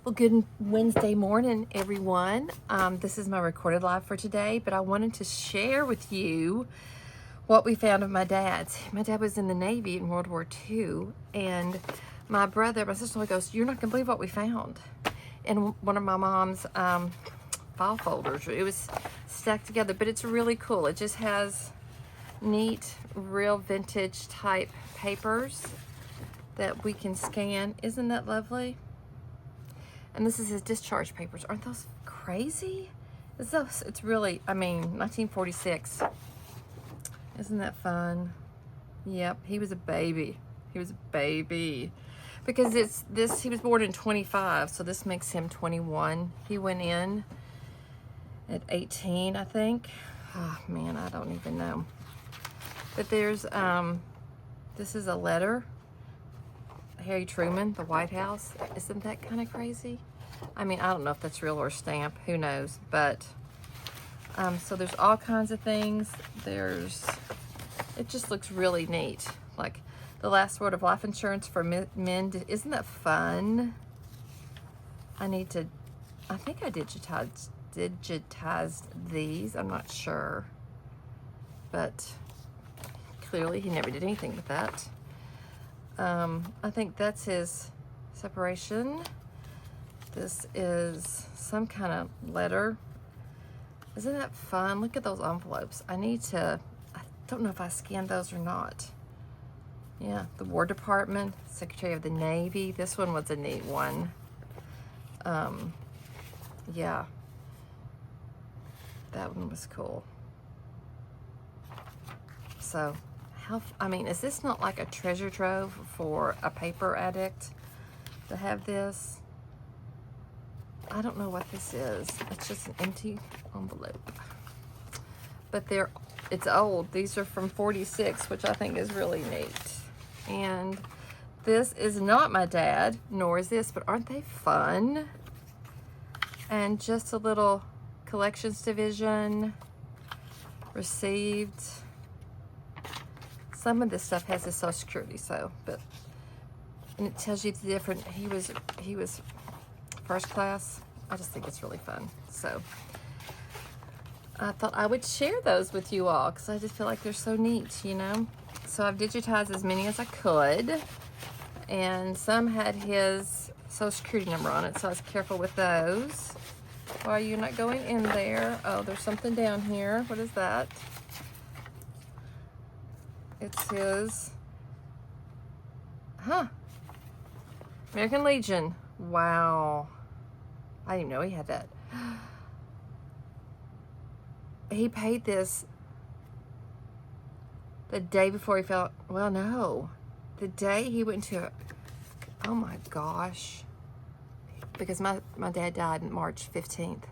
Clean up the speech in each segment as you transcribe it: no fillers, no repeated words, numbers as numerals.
Well, good Wednesday morning, everyone. This is my recorded live for today, but I wanted to share with you what we found of my dad's. My dad was in the Navy in World War II, and my sister-in-law goes, "You're not gonna believe what we found." In one of my mom's file folders. It was stacked together, but it's really cool. It just has neat, real vintage type papers that we can scan. Isn't that lovely? And this is his discharge papers. Aren't those crazy? It's really, 1946. Isn't that fun? Yep, he was a baby. He was a baby. Because he was born in 25, so this makes him 21. He went in at 18, I think. Oh man, I don't even know. But there's, this is a letter. Harry Truman, the White House. Isn't that kind of crazy? I don't know if that's real or a stamp. Who knows? But, so there's all kinds of things. It just looks really neat. Like the last word of life insurance for men. Isn't that fun? I think I digitized these. I'm not sure. But clearly he never did anything with that. I think that's his separation. This is some kind of letter. Isn't that fun? Look at those envelopes. I don't know if I scanned those or not. Yeah, the War Department, Secretary of the Navy. This one was a neat one. Yeah, that one was cool. So, is this not like a treasure trove for a paper addict to have this? I don't know what this is. It's just an empty envelope. But it's old. These are from 46, which I think is really neat. And this is not my dad, nor is this, but aren't they fun? And just a little collections division received. Some of this stuff has his Social Security, and it tells you the different. He was first class. I just think it's really fun. So I thought I would share those with you all because I just feel like they're so neat, you know. So I've digitized as many as I could, and some had his Social Security number on it, so I was careful with those. Why are you not going in there? Oh, there's something down here. What is that? It's his, American Legion. Wow. I didn't even know he had that. He paid this the day before he fell, well, no. The day he went to, oh my gosh. Because my dad died on March 15th,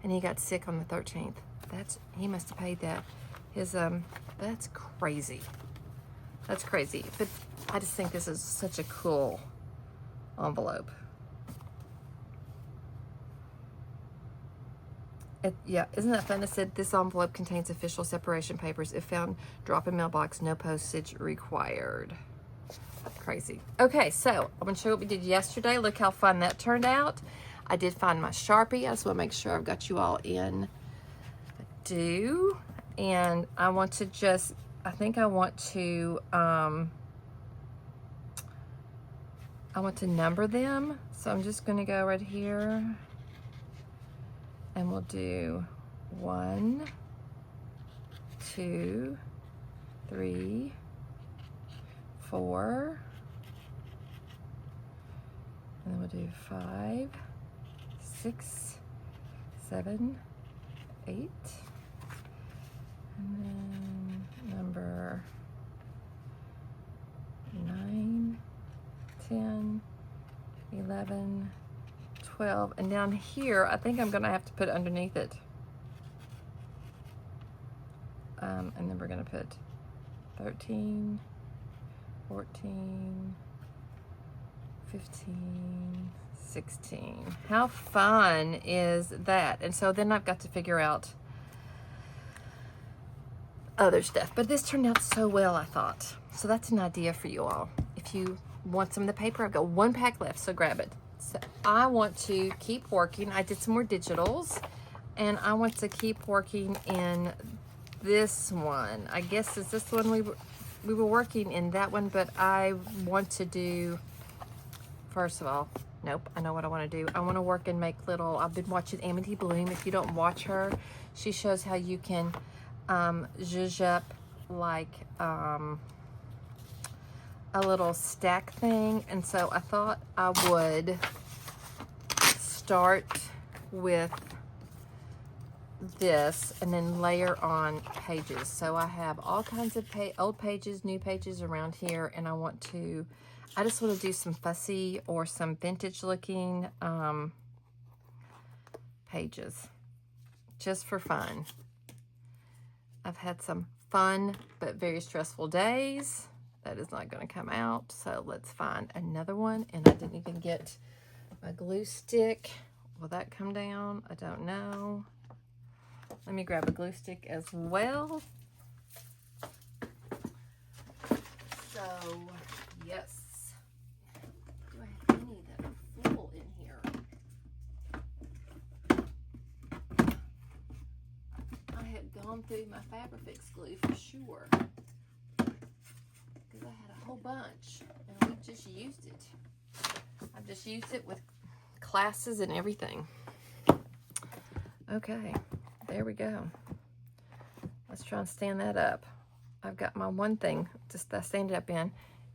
and he got sick on the 13th. He must have paid that. That's crazy. That's crazy. But I just think this is such a cool envelope. Yeah, isn't that fun? It said this envelope contains official separation papers. If found, drop in mailbox, no postage required. Crazy. Okay, so I'm going to show you what we did yesterday. Look how fun that turned out. I did find my Sharpie. I just want to make sure I've got you all in do. And I want to number them. So I'm just going to go right here. And we'll do 1, 2, 3, 4, and then we'll do 5, 6, 7, 8, and then number 9, 10, 11, 12, and down here I think I'm gonna have to put underneath it, and then we're gonna put 13, 14, 15, 16. How fun is that? And so then I've got to figure out other stuff, but this turned out so well, I thought. So that's an idea for you all. If you want some of the paper, I've got 1 pack left, so grab it. So I want to keep working. I did some more digitals, and I want to keep working in this one. I guess is this one we were working in that one, but I want to do, first of all, nope, I know what I want to do. I want to work and make little, I've been watching Amity Bloom. If you don't watch her, she shows how you can zhuzh up like a little stack thing. And so I thought I would start with this and then layer on pages. So I have all kinds of old pages, new pages around here, and I just want to do some fussy or some vintage looking pages just for fun. I've had some fun but very stressful days. That is not going to come out, so let's find another one. And I didn't even get my glue stick. Will that come down? I don't know. Let me grab a glue stick as well. So, yes. Do I have any that are full in here? I had gone through my Fabrifix glue for sure, because I had a whole bunch and we just used it. I've just used it with classes and everything. Okay. There we go. Let's try and stand that up. I've got my one thing just that I stand it up in.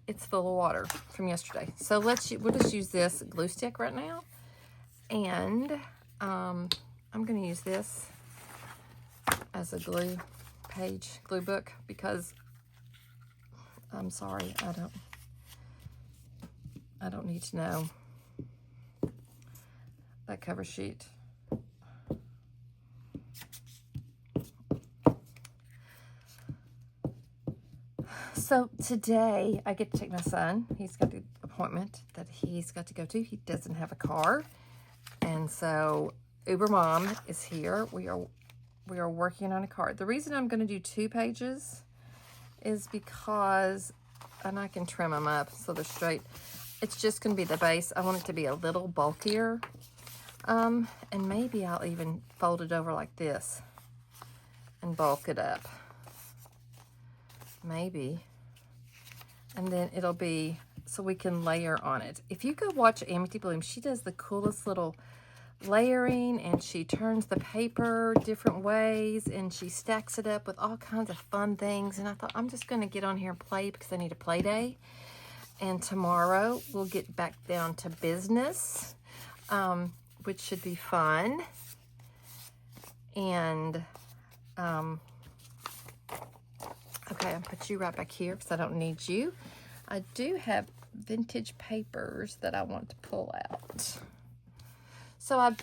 It's full of water from yesterday. So we'll just use this glue stick right now. And I'm going to use this as a glue book, because I'm sorry, I don't need to know that cover sheet. So today I get to take my son. He's got the appointment that he's got to go to. He doesn't have a car. And so Uber Mom is here. We are working on a card. The reason I'm going to do 2 pages is because, and I can trim them up so they're straight. It's just going to be the base. I want it to be a little bulkier. And maybe I'll even fold it over like this and bulk it up. Maybe. And then it'll be, so we can layer on it. If you go watch Amity Bloom, she does the coolest little layering, and she turns the paper different ways, and she stacks it up with all kinds of fun things. And I thought, I'm just going to get on here and play because I need a play day. And tomorrow we'll get back down to business, which should be fun. And, okay, I'll put you right back here because I don't need you. I do have vintage papers that I want to pull out. So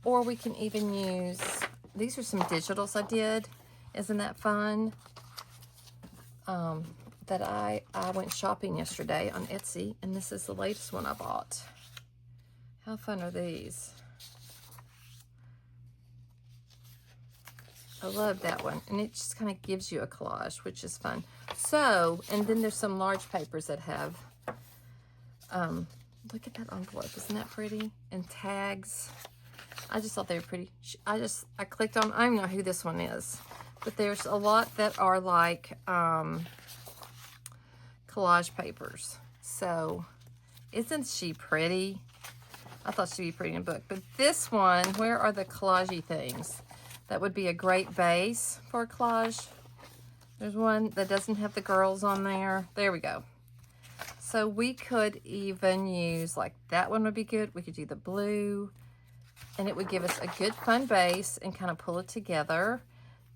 or we can even use, these are some digitals I did. Isn't that fun? That I went shopping yesterday on Etsy, and this is the latest one I bought. How fun are these? I love that one, and it just kind of gives you a collage, which is fun. So, and then there's some large papers that have, look at that envelope, isn't that pretty? And tags. I just thought they were pretty. I clicked on, I don't know who this one is, but there's a lot that are like collage papers. So, isn't she pretty? I thought she'd be pretty in a book. But this one, where are the collagey things? That would be a great base for a collage. There's one that doesn't have the girls on there. There we go. So we could even use, like, that one would be good. We could do the blue, and it would give us a good fun base and kind of pull it together.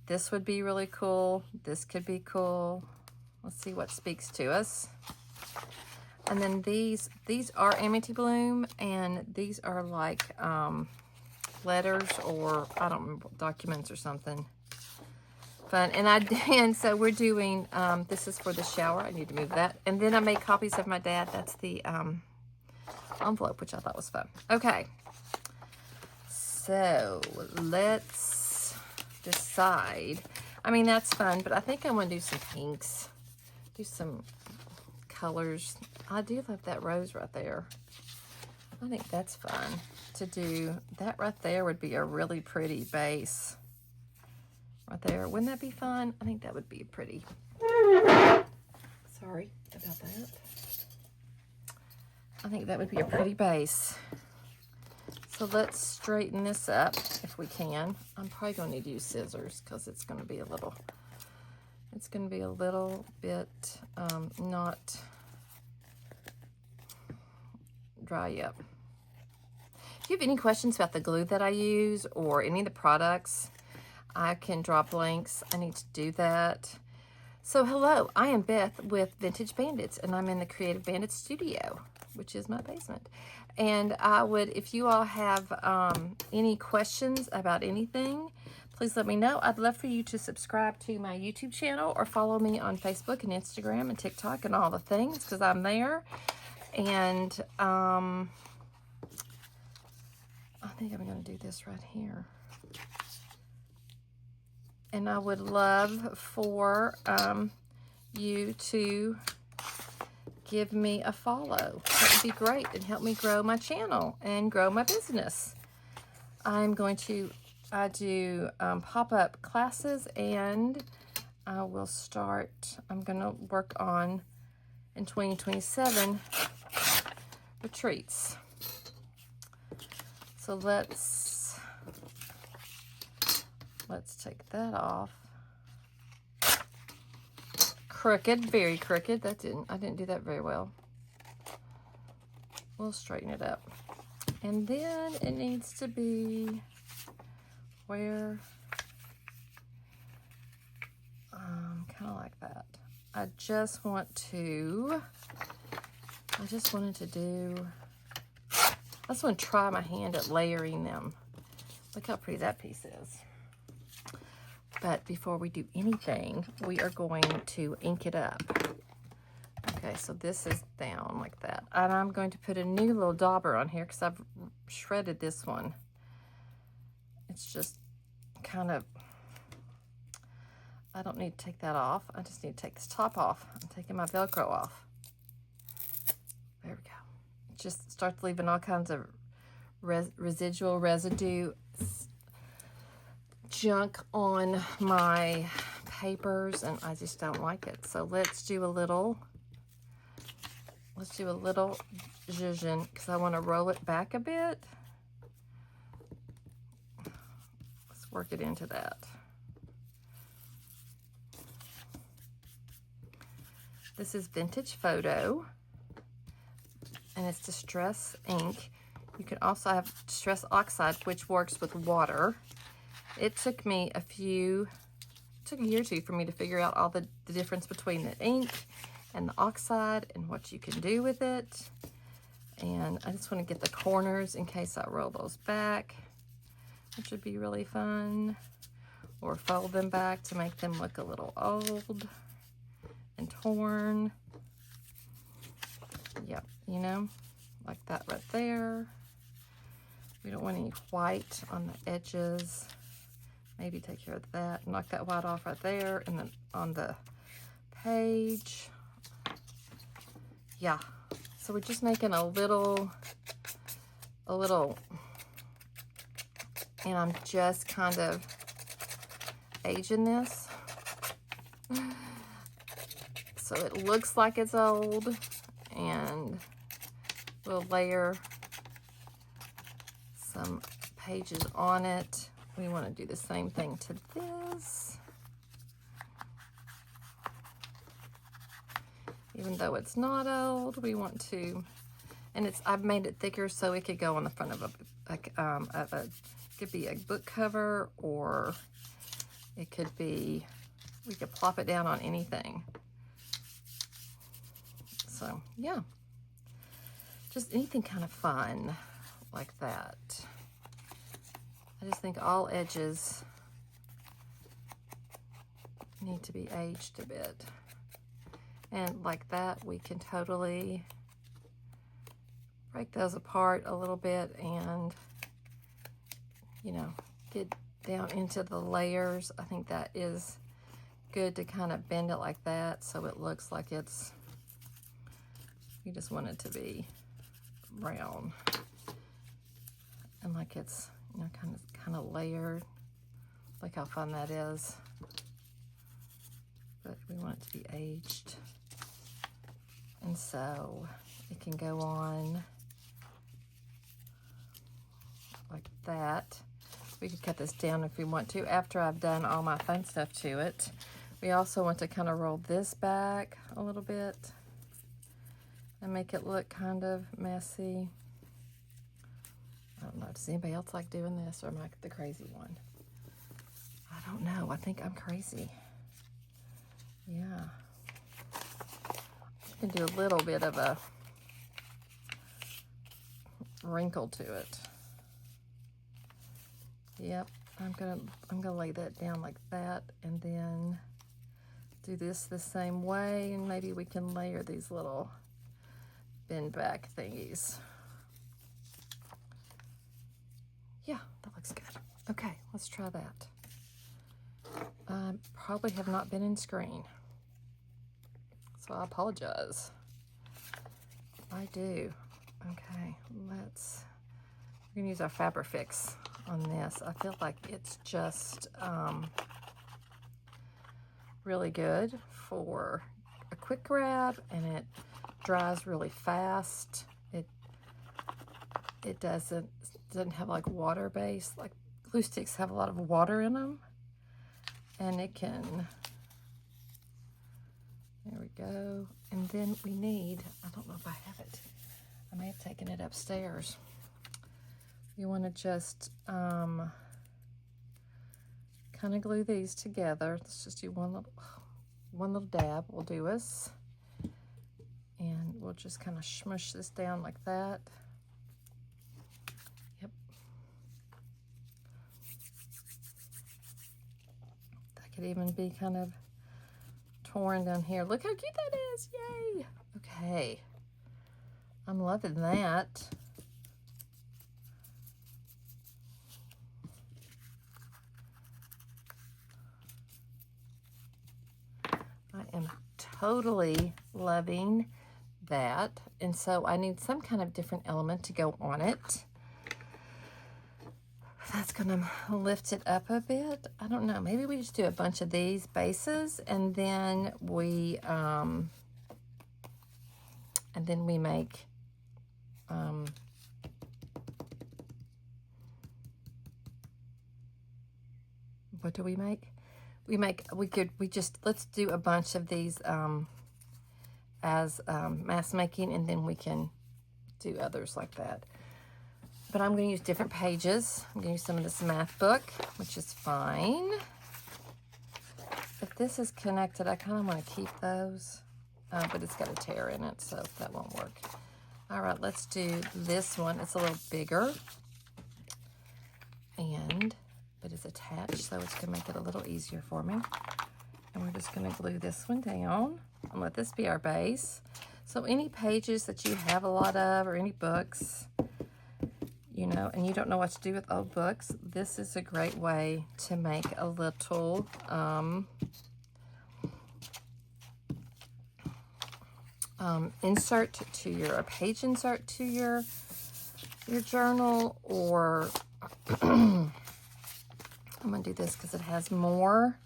This would be really cool. This could be cool. Let's see what speaks to us. And then these are Amity Bloom, and these are like letters, or I don't remember, documents or something. Fun. And so we're doing, this is for the shower. I need to move that. And then I made copies of my dad. That's the envelope, which I thought was fun. Okay. So let's decide. I mean, that's fun, but I think I want to do some pinks. Do some colors. I do love that rose right there. I think that's fun to do. That right there would be a really pretty base. Right there. Wouldn't that be fun? I think that would be pretty. Sorry about that. I think that would be a pretty base. So let's straighten this up if we can. I'm probably going to need to use scissors because it's going to be a little bit not dry yet. If you have any questions about the glue that I use or any of the products, I can drop links. I need to do that. So hello, I am Beth with Vintage Bandits, and I'm in the Creative Bandits studio, which is my basement. And I would, if you all have any questions about anything, please let me know. I'd love for you to subscribe to my YouTube channel or follow me on Facebook and Instagram and TikTok and all the things, because I'm there. And I think I'm going to do this right here. And I would love for you to give me a follow. That would be great and help me grow my channel and grow my business. I'm going to do pop-up classes, and I will start, I'm going to work on, in 2027, retreats. So let's take that off. Crooked, very crooked. I didn't do that very well. We'll straighten it up. And then it needs to be where, kind of like that. I just wanted to try my hand at layering them. Look how pretty that piece is. But before we do anything, we are going to ink it up. Okay, so this is down like that. And I'm going to put a new little dauber on here because I've shredded this one. It's just kind of, I don't need to take that off. I just need to take this top off. I'm taking my Velcro off. There we go. Just starts leaving all kinds of residual residue junk on my papers, and I just don't like it. So let's do a little zhuzhin because I want to roll it back a bit. Let's work it into that. This is Vintage Photo, and it's Distress ink. You can also have Distress Oxide, which works with water. It took me a year or two for me to figure out all the difference between the ink and the oxide and what you can do with it. And I just want to get the corners in case I roll those back, which would be really fun. Or fold them back to make them look a little old and torn. Yep, you know, like that right there. We don't want any white on the edges. Maybe take care of that. Knock that white off right there. And then on the page. Yeah. So we're just making a little, and I'm just kind of aging this. So it looks like it's old, and we'll layer some pages on it. We want to do the same thing to this. Even though it's not old, we want to, and I've made it thicker so it could go on the front of could be a book cover, or it could be, we could plop it down on anything. So yeah, just anything kind of fun like that. I just think all edges need to be aged a bit. And like that, we can totally break those apart a little bit and, you know, get down into the layers. I think that is good to kind of bend it like that so it looks like it's, you just want it to be brown. and like it's, you know, kind of layered. Look how fun that is. But we want it to be aged. And so it can go on like that. We could cut this down if we want to after I've done all my fun stuff to it. We also want to kind of roll this back a little bit and make it look kind of messy. I don't know, does anybody else like doing this, or am I the crazy one? I don't know, I think I'm crazy. Yeah. You can do a little bit of a wrinkle to it. Yep, I'm gonna lay that down like that, and then do this the same way, and maybe we can layer these little bend back thingies. Yeah, that looks good. Okay, let's try that. Probably have not been in screen, so I apologize. I do. Okay, we're gonna use our Fabrifix on this. I feel like it's just really good for a quick grab, and it dries really fast. It doesn't have like water base. Like glue sticks have a lot of water in them, and it can, there we go. And then we need, I don't know if I have it, I may have taken it upstairs. You want to just kind of glue these together. Let's just do one little dab will do us, and we'll just kind of smush this down like that. Yep. That could even be kind of torn down here. Look how cute that is! Yay! Okay, I'm loving that. I am totally loving that. And so I need some kind of different element to go on it. That's gonna lift it up a bit. I don't know, maybe we just do a bunch of these bases, and then we make what do we make? Let's do a bunch of these as mask making, and then we can do others like that. But I'm going to use different pages. I'm going to use some of this math book, which is fine. If this is connected, I kind of want to keep those, but it's got a tear in it, so that won't work. All right, let's do this one. It's a little bigger, but it's attached, so it's going to make it a little easier for me. And we're just going to glue this one down and let this be our base. So any pages that you have a lot of, or any books, you know, and you don't know what to do with old books, this is a great way to make a little insert to a page insert to your journal. Or I'm gonna do this because it has more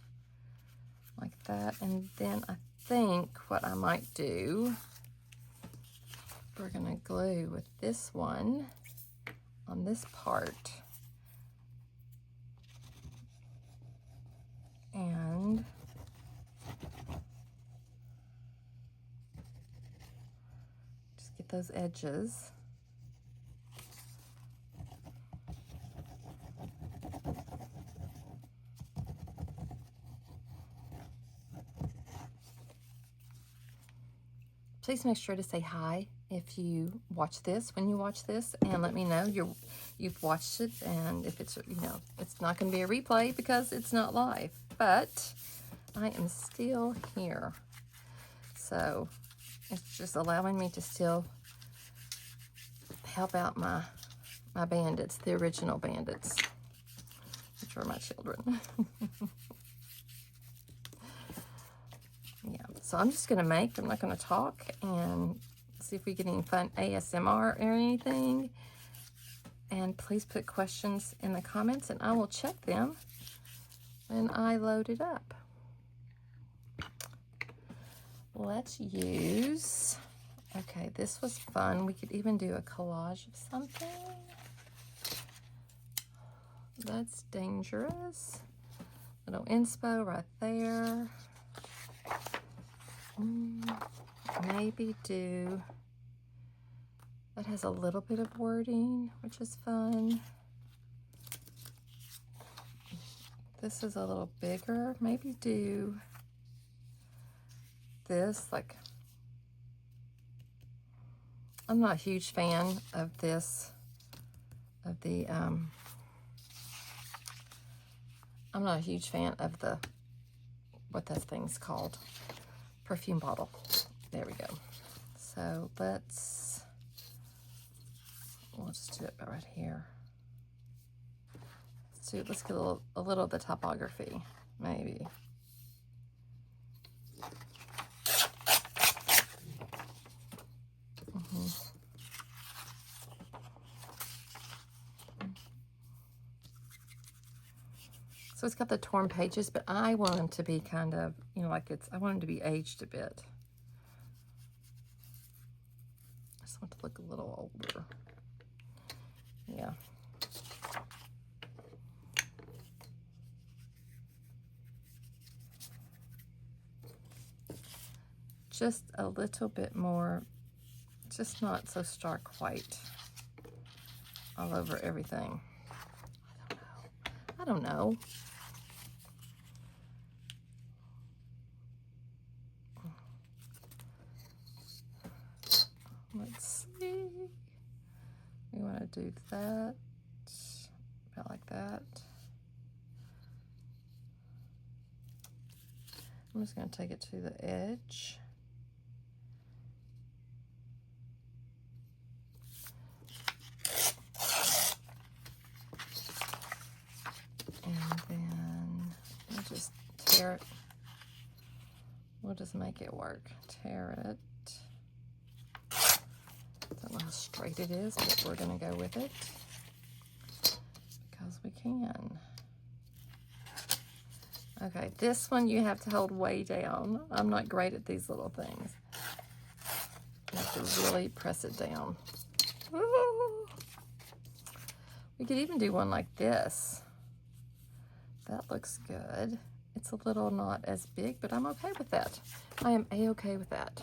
like that. And then I think what I might do, we're gonna glue with this one on this part, and just get those edges. Please make sure to say hi if you watch this, when you watch this, and let me know you've watched it. And if it's, you know, it's not going to be a replay because it's not live, but I am still here. So it's just allowing me to still help out my bandits, the original bandits, which are my children. Yeah, so I'm just going to make, I'm not going to talk, and see if we get any fun ASMR or anything. And please put questions in the comments and I will check them when I load it up. Let's use, okay, this was fun. We could even do a collage of something. That's dangerous. Little inspo right there. Maybe do, that has a little bit of wording, which is fun. This is a little bigger. Maybe do this, like, I'm not a huge fan of this, of the, I'm not a huge fan of the, what that thing's called, perfume bottle. There we go. So we'll just do it right here. Let's get a little of the topography, maybe. So it's got the torn pages, but I want them to be kind of, you know, like I want them to be aged a bit. I just want to look a little older. Yeah. Just a little bit more, just not so stark white all over everything. I don't know. Let's see. We want to do that, about like that. I'm just going to take it to the edge. And then we'll just tear it. We'll just make it work. Tear it. Don't know how straight it is, but we're going to go with it because we can. Okay, this one you have to hold way down. I'm not great at these little things. You have to really press it down. Ooh. We could even do one like this. That looks good. It's a little not as big, but I'm okay with that. I am a-okay with that.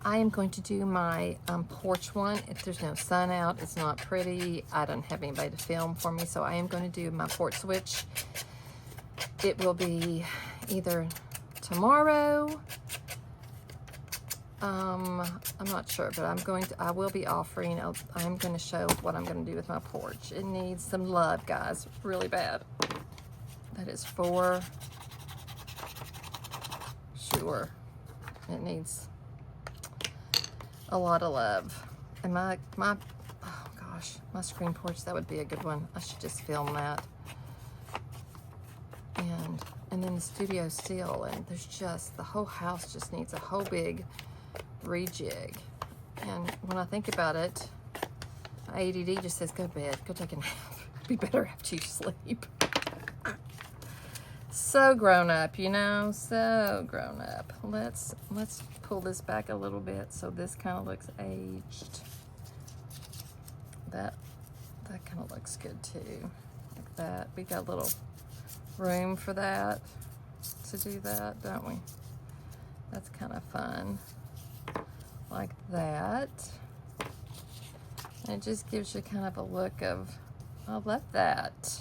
I am going to do my porch one. If there's no sun out, it's not pretty. I don't have anybody to film for me, so I am going to do my porch switch. It will be either tomorrow. I'm not sure, but I will be offering, I'm going to show what I'm going to do with my porch. It needs some love, guys, really bad. That is for sure. It needs a lot of love. And my oh gosh, my screen porch, that would be a good one. I should just film that. And then the studio still, and there's just, the whole house just needs a whole big rejig. And when I think about it, my ADD just says, go to bed, go take a nap. It'd be better after you sleep. So grown up, you know, so grown up. Let's pull this back a little bit so this kind of looks aged. That kind of looks good too, like that. We got a little room for that, to do that, don't we? That's kind of fun, like that. And it just gives you kind of a look of, I love that.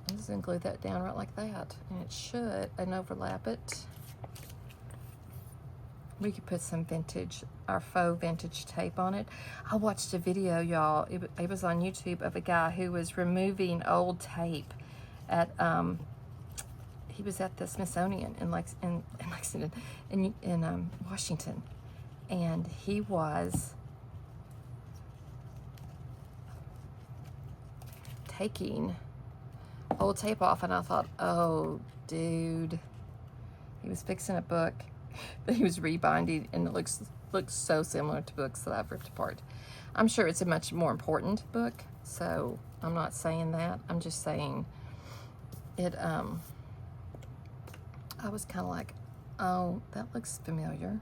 I'm just gonna glue that down right like that, and it should, and overlap it. we could put some vintage, our faux vintage tape on it. I watched a video, y'all, it was on YouTube, of a guy who was removing old tape at, he was at the Smithsonian in Lexington, in Washington, and he was taking old tape off, and I thought, oh, dude, he was fixing a book that he was rebinding, and it looks so similar to books that I've ripped apart. I'm sure it's a much more important book, so I'm not saying that. I'm just saying it, I was kind of like, oh, that looks familiar.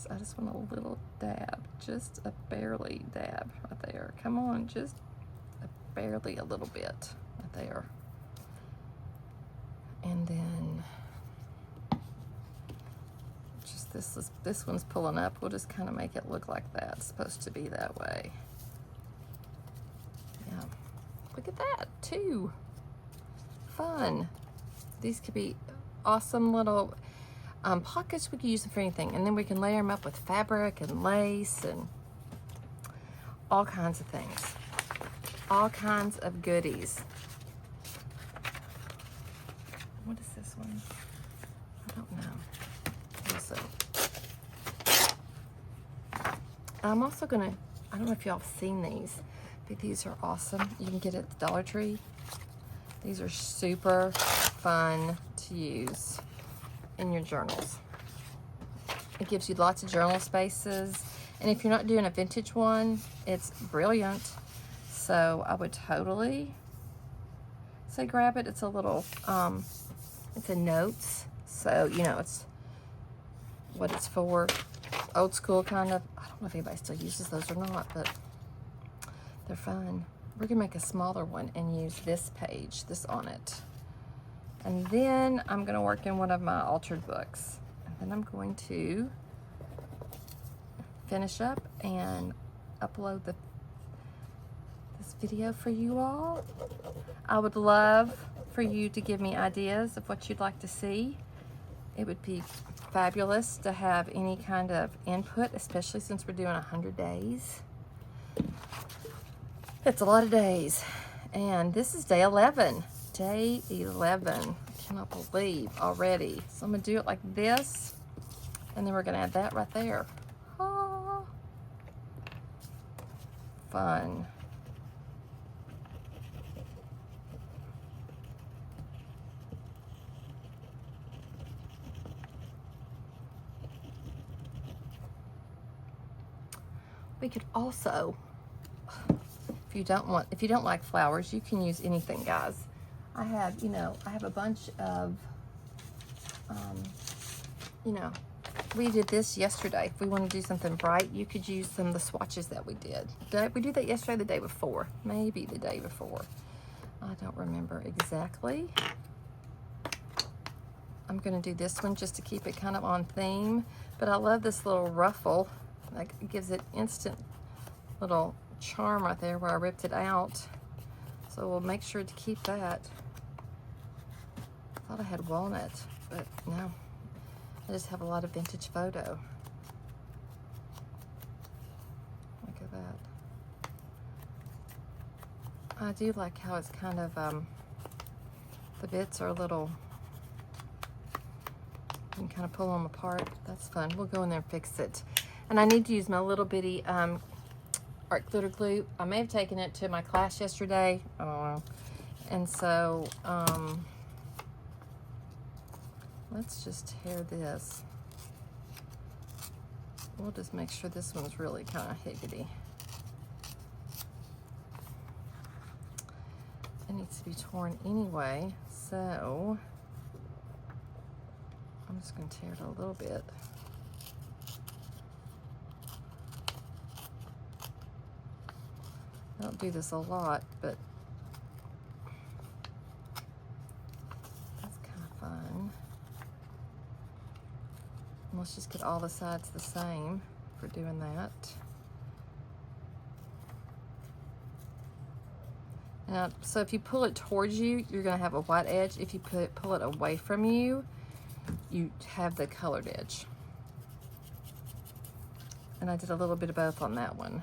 I just want a little dab, just a barely dab right there. Come on, just barely a little bit right there. And then just this one's pulling up. We'll just kind of make it look like that. It's supposed to be that way. Yeah, look at that too. Fun. These could be awesome little pockets. We could use them for anything, and then we can layer them up with fabric and lace and all kinds of things, all kinds of goodies. What is this one? I don't know. We'll see. I'm also gonna, I don't know if y'all have seen these, but these are awesome. You can get it at the Dollar Tree. These are super fun to use in your journals. It gives you lots of journal spaces, and if you're not doing a vintage one, it's brilliant. So I would totally say grab it. It's a little, it's a notes, so you know it's what it's for. Old school kind of. I don't know if anybody still uses those or not, but they're fun. We're gonna make a smaller one and use this page, this on it. And then I'm gonna work in one of my altered books. And then I'm going to finish up and upload this video for you all. I would love for you to give me ideas of what you'd like to see. It would be fabulous to have any kind of input, especially since we're doing 100 days. It's a lot of days. And this is day 11. Day 11. I cannot believe already. So I'm gonna do it like this, and then we're gonna add that right there. Ah, fun. We could also, if you don't like flowers, you can use anything, guys. I have a bunch of, we did this yesterday. If we want to do something bright, you could use some of the swatches that we did. Did we do that yesterday or the day before? Maybe the day before. I don't remember exactly. I'm going to do this one just to keep it kind of on theme. But I love this little ruffle. Like, it gives it instant little charm right there where I ripped it out. So we'll make sure to keep that. I thought I had walnut, but no. I just have a lot of vintage photo. Look at that. I do like how it's kind of, the bits are a little, you can kind of pull them apart. That's fun. We'll go in there and fix it. And I need to use my little bitty art glitter glue. I may have taken it to my class yesterday. I don't know. And so, let's just tear this. We'll just make sure this one's really kind of higgity. It needs to be torn anyway, so I'm just going to tear it a little bit. I don't do this a lot, but that's kind of fun. And let's just get all the sides the same for doing that. Now, so if you pull it towards you, you're going to have a white edge. If you pull it away from you, you have the colored edge. And I did a little bit of both on that one.